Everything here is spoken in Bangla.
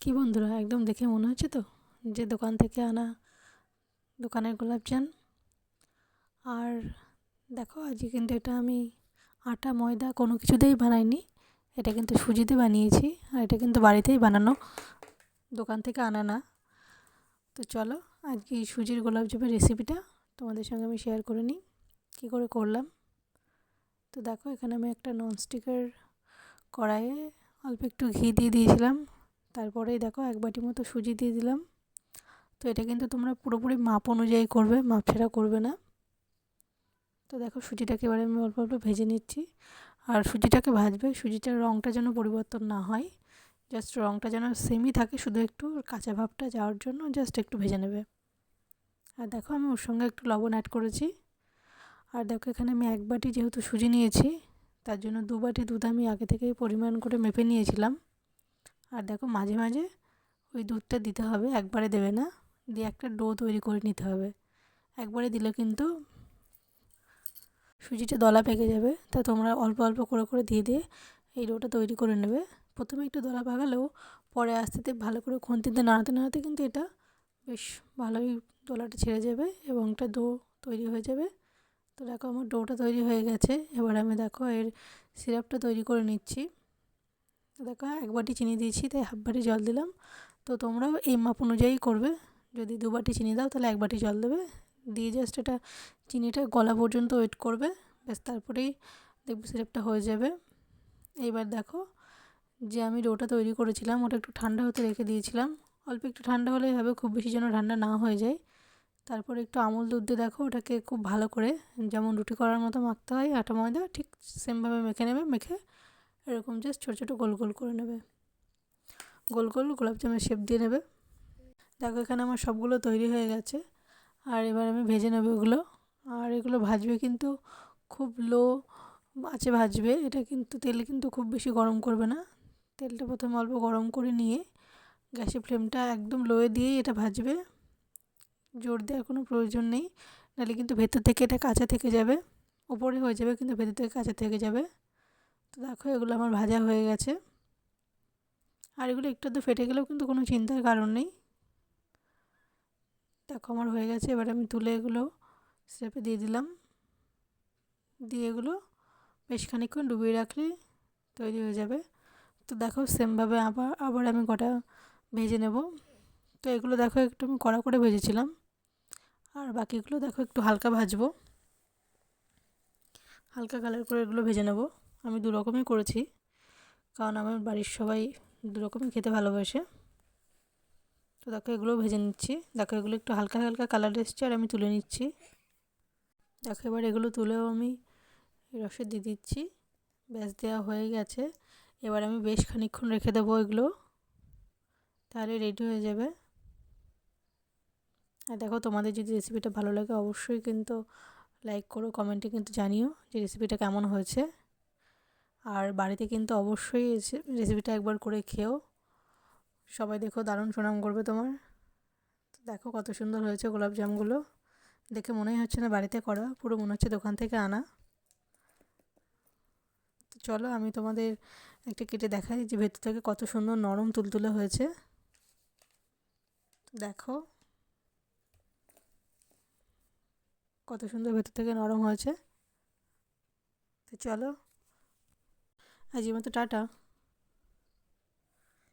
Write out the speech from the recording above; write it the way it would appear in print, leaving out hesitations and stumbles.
কি বন্ধুরা, একদম দেখে মনে হচ্ছে তো যে দোকান থেকে আনা দোকানের গোলাপজাম। আর দেখো, আজকে কিন্তু এটা আমি আটা ময়দা কোনো কিছুতেই বানাইনি, এটা কিন্তু সুজিতে বানিয়েছি। আর এটা কিন্তু বাড়িতেই বানানো, দোকান থেকে আনা না। তো চলো আজকে এই সুজির গোলাপজামের রেসিপিটা তোমাদের সঙ্গে আমি শেয়ার করে নিই কী করে করলাম। তো দেখো, এখানে আমি একটা ননস্টিকের কড়াইয়ে অল্প একটু ঘি দিয়ে দিয়েছিলাম। তারপরেই দেখো 1 বাটি মতো সুজি দিয়ে দিলাম। তো এটা কিন্তু তোমরা পুরোপুরি মাপ অনুযায়ী করবে, মাপ ছাড়া করবে না। তো দেখো, সুজিটাকে এবারে আমি অল্প অল্প ভেজে নিচ্ছি। আর সুজিটাকে ভাজবে, সুজিটার রঙটা যেন পরিবর্তন না হয়, জাস্ট রঙটা যেন সেমই থাকে, শুধু একটু কাঁচা ভাবটা যাওয়ার জন্য জাস্ট একটু ভেজে নেবে। আর দেখো, আমি ওর সঙ্গে একটু লবণ অ্যাড করেছি। আর দেখো, এখানে আমি 1 বাটি যেহেতু সুজি নিয়েছি, তার জন্য 2 বাটি দুধ আমি আগে থেকেই পরিমাণ করে মেপে নিয়েছিলাম। আর দেখো, মাঝে মাঝে ওই দুধটা দিতে হবে, একবারে দেবে না, দিয়ে একটা ডো তৈরি করে নিতে হবে। একবারে দিলে কিন্তু সুজিটা দলা পেকে যাবে। তা তোমরা অল্প অল্প করে করে দিয়ে দিয়ে এই ডোটা তৈরি করে নেবে। প্রথমে একটু দলা পাকালেও পরে আস্তে আস্তে ভালো করে খুন্তিতে নাড়াতে নাড়াতে কিন্তু এটা বেশ ভালোই দলাটা ছেড়ে যাবে এবং একটা ডো তৈরি হয়ে যাবে। তো দেখো, আমার ডোটা তৈরি হয়ে গেছে। এবার আমি দেখো এর সিরাপটা তৈরি করে নিচ্ছি। তো দেখো, 1 বাটি চিনি দিয়েছি, তাই 1/2 বাটি জল দিলাম। তো তোমরাও এই মাপ অনুযায়ী করবে। যদি 2 বাটি চিনি দাও তাহলে 1 বাটি জল দেবে, দিয়ে জাস্ট এটা চিনিটা গলা পর্যন্ত ওয়েট করবে। ব্যাস, তারপরেই দেখবে সিরাপটা হয়ে যাবে। এইবার দেখো, যে আমি ডোটা তৈরি করেছিলাম ওটা একটু ঠান্ডা হতে রেখে দিয়েছিলাম। অল্প একটু ঠান্ডা হলেই হবে, খুব বেশি যেন ঠান্ডা না হয়ে যায়। তারপরে একটু আমুল দুধ দিয়ে দেখো ওটাকে খুব ভালো করে, যেমন রুটি করার মতো মাখতে হয় আটা ময়দা, ঠিক সেমভাবে মেখে নেবে। মেখে এরকম জাস্ট ছোটো ছোটো গোল গোল করে নেবে, গোল গোল গোলাপজামের শেপ দিয়ে নেবে। দেখো, এখানে আমার সবগুলো তৈরি হয়ে গেছে। আর এবার আমি ভেজে নেব এগুলো। আর এগুলো ভাজবে কিন্তু খুব লো আঁচে ভাজবে, এটা কিন্তু তেল কিন্তু খুব বেশি গরম করবে না। তেলটা প্রথমে অল্প গরম করে নিয়ে গ্যাসের ফ্লেমটা একদম লোয়ে দিয়েই এটা ভাজবে, জোর দেওয়ার কোনো প্রয়োজন নেই, নাহলে কিন্তু ভেতর থেকে এটা কাঁচা থেকে যাবে। ওপরে হয়ে যাবে কিন্তু ভেতর থেকে কাঁচা থেকে যাবে। তো দেখো, এগুলো আমার ভাজা হয়ে গেছে। আর এগুলো একটু তো ফেটে গেলেও কিন্তু কোনো চিন্তার কারণ নেই। দেখো, আমার হয়ে গেছে। এবার আমি তুলে এগুলো স্টেপে দিয়ে দিলাম, দিয়ে এগুলো বেশ খানিকক্ষণ ডুবিয়ে রাখলে তৈরি হয়ে যাবে। তো দেখো, সেমভাবে আবার আবার আমি কটা ভেজে নেব। তো এগুলো দেখো একটু আমি কড়া করে ভেজেছিলাম, আর বাকিগুলো দেখো একটু হালকা ভাজবো, হালকা কালার করে এগুলো ভেজে নেব। আমি 2 রকমই করেছি, কারণ আমার বাড়ির সবাই 2 রকমই খেতে ভালোবাসে। তো দেখো, এগুলোও ভেজে নিচ্ছি। দেখো, এগুলো একটু হালকা হালকা কালার এসছে আর আমি তুলে নিচ্ছি। দেখো, এবার এগুলো তুলেও আমি রসে দিয়ে দিচ্ছি। ব্যাস, দেওয়া হয়ে গেছে। এবার আমি বেশ খানিকক্ষণ রেখে দেবো এগুলো, তাহলে রেডি হয়ে যাবে। আর দেখো, তোমাদের যদি রেসিপিটা ভালো লাগে অবশ্যই কিন্তু লাইক করো, কমেন্টে কিন্তু জানিও যে রেসিপিটা কেমন হয়েছে। আর বাড়িতে কিন্তু অবশ্যই রেসিপিটা একবার করে খেও, সবাই দেখো দারুণ সুনাম করবে তোমার। তো দেখো কত সুন্দর হয়েছে গোলাপজামগুলো, দেখে মনেই হচ্ছে না বাড়িতে করা, পুরো মনে হচ্ছে দোকান থেকে আনা। তো চলো আমি তোমাদের একটা কেটে দেখাই যে ভেতর থেকে কত সুন্দর নরম তুলতুলে হয়েছে। দেখো কত সুন্দর ভেতর থেকে নরম হয়েছে। তো চলো, আজকের মতো টাটা।